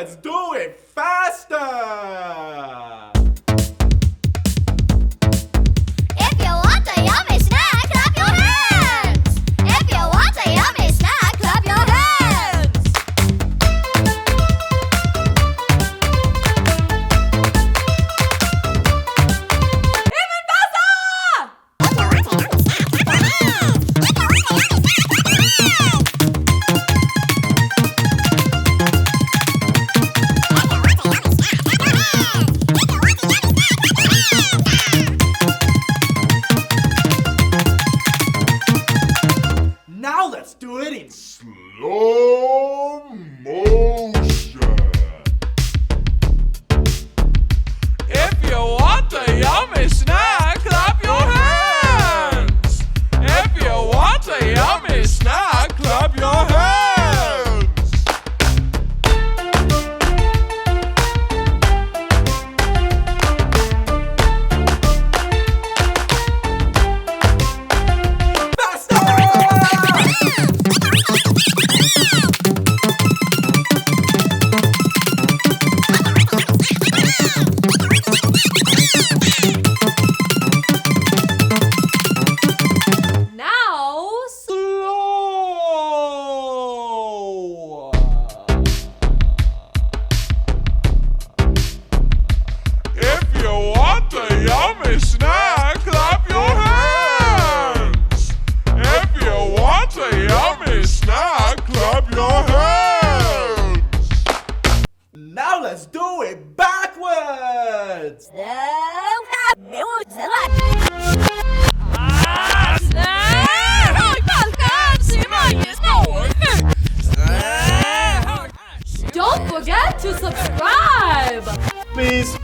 let's do it faster! If you want a yummy snack, clap your hands! If you want a yummy snack, clap your hands! Even faster! Now let's do it in slow motion. If you want a yummy snack, clap your hands. If you want a yummy snack, clap your hands. Now, Slow. If you want a yummy snack, clap your hands. If you want a yummy snack, clap your hands. Now let's do it backwards. don't forget to subscribe! Please